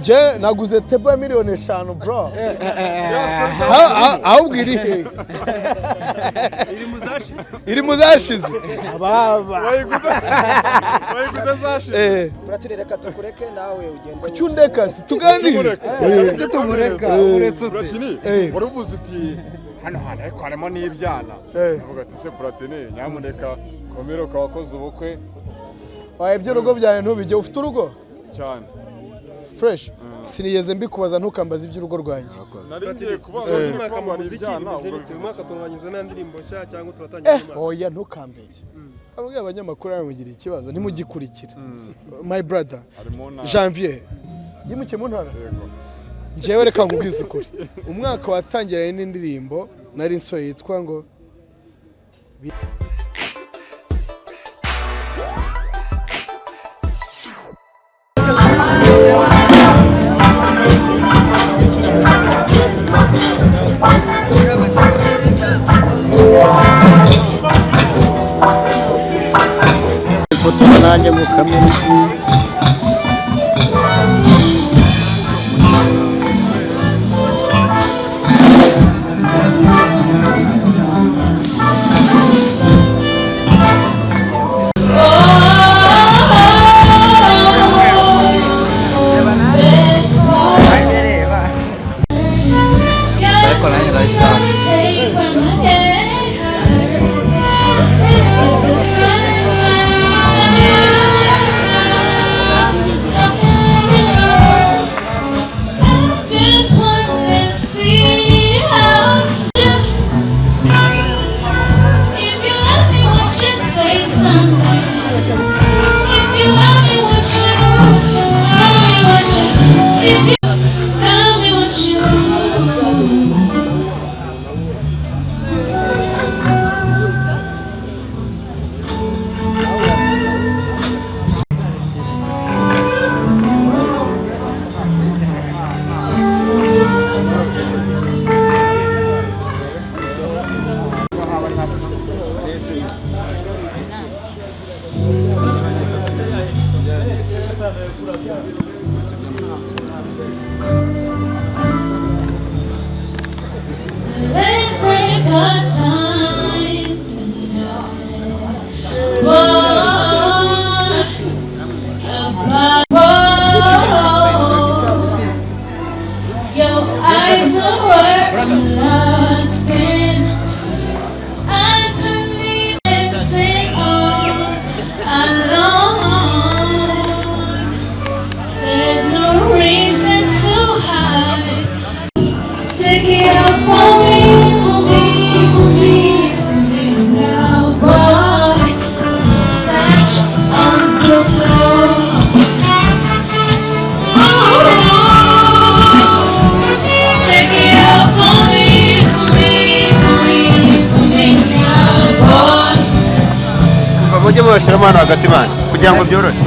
Je naguze tebo ya miliyoni 5 bro. Ahubwo iri he? Iri muzashize. Ababa. Wayiguze zashize. Platini reka tukureke nawe ugende. Kucyundeka situganire. Tumureka. Platini waravuze uti hano ariko harimo n'ibyana. Avuga ati se Platini nyamuneka komero kawakoze ubukwe. Ibyo rugo byawe ntubijye ufite urugo cyane. Fresh. Sinigeze mbikubaza ntukambaza iby'urugo rwanjye. Narigiye kubaza umwaka mu muziki umwaka turangizwe n'andirimbo nshya cyangwa turatangira. Oya ntukambeye. Abagabo abanyamakuru bamugira ikibazo ntimugikurikira. My brother. Janvier. Yimuke mu ntara. Njewe reka nkubwize ukuri. Umwaka watangiranye n'indirimbo nari nsoye yitwa ngo foto nanjye mu kamera. Mujye mubashyiramo hano hagati mani kugira ngo byorohe.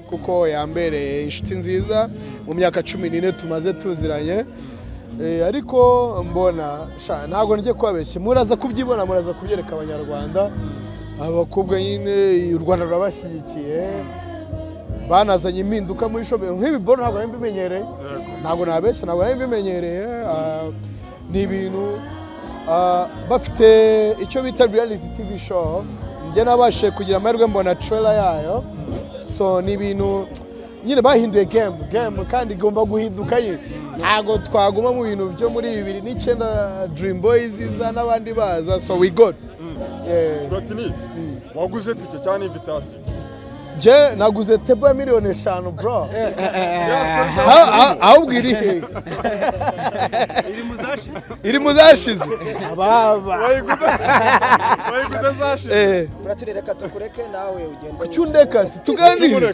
kuko yambereye inshuti nziza mu myaka 14 tumaze tuziranye, ariko mbona ntabwo ngiye kwabeshye, muraza kubyibona, muraza kubyereka abanyarwanda, abakobwa nyine u Rwanda rurabashyigikiye, banazanye impinduka muri shobe nk'ibi boro ntabwo nari mbimenyereye, ntabwo nabeshye, ntabwo nari mbimenyereye, ni ibintu bafite icyo bita reality TV show, njye nabashe kugira amahirwe mbona trailer yayo, so ni ibintu nyine bahinduye game kandi igomba guhinduka nyine, ntabwo twaguma mu bintu byo muri 2009 Dream Boys iza n'abandi baza, so we good. Platini, waguze tike cyane invitation? Je naguze tebo ya miliyoni 5 bro. Ahubwo iri he? Iri muzashize. Ababa. Wayiguze zashize. Platini reka tukureke nawe ugende. Kucyundeka si tuganire.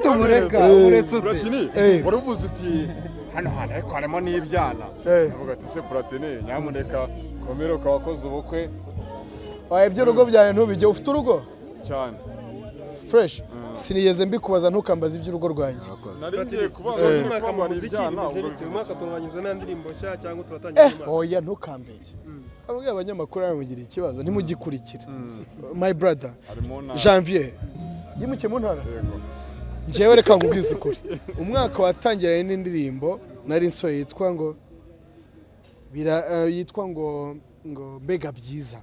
Tumureka uretse ute. Platini, waravuze uti hano ariko harimo n'ibyana. Uvuga ati se Platini, nyamuneka komero kawakoze ubukwe. Waye ibyo rugo byawe ntubijye, ufite urugo? Cyane. Fresh. Sinigeze mbikubaza ntukambaza iby'urugo rwanjye. Narigiye kubaza umwaka mu byana, umwaka turangije n'andirimbo nshya cyangwa turatangira. Oya ntukambeshye. Ababwiye abanyamakuru bamugira ikibazo ntimugikurikire. My brother. Janvier. Yimukiye mu ntara. Njyewe reka nkubwize ukuri. Umwaka watangiranye n'indirimbo nari nsoye yitwa ngo mbega byiza.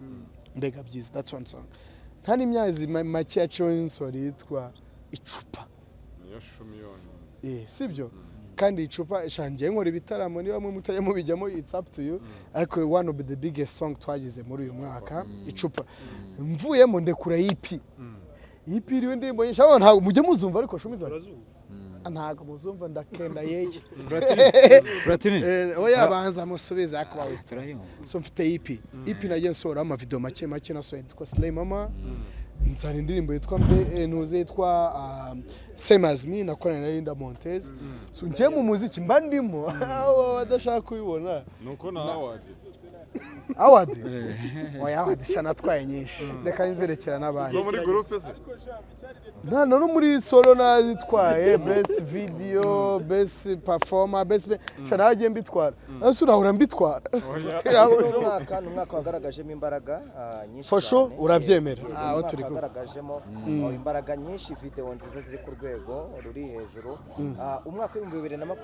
Mbega byiza, that's one song. Nta n'imyazi make yaciwe n'insori yitwa icupa. Niyo shumiyoni. Sibyo? Kandi icupa shangiye nkora ibitaramo niba mwe mutajya mubijyamo, it's up to you. Ariko one of the biggest song twagize muri uyu mwaka, icupa. Mvuyemo ndekura EP. EP iriwe indirimbo nyinshi, abantu ntabwo mujye muzumva ariko shumiza. Ntabwo muzumva ndakenda yeye. Platini. Oya banza musubiza akwawe. So mfite EP. EP nagiye nsora ama video make nasohoye yitwa Slay Mama. Nzana indirimbo yitwa ntuze yitwa Same As Me nakorana na Linda Montez. So ngiye mu muziki mba ndimo, adashaka kubibona. Nuko na award. Award? Oya award shana twaye nyinshi. Reka nzerekera n'abandi. Zo muri groupe se? No muri solo nazitwaye, best video, best performer, best shana hagiye mbitwara. Ese urahura mbitwara. Umwaka wagaragajemo imbaraga nyinshi. For sure urabyemera. Aho turi ko. Wagaragajemo imbaraga nyinshi, video nziza ziri ku rwego ruri hejuru. Umwaka wa 2020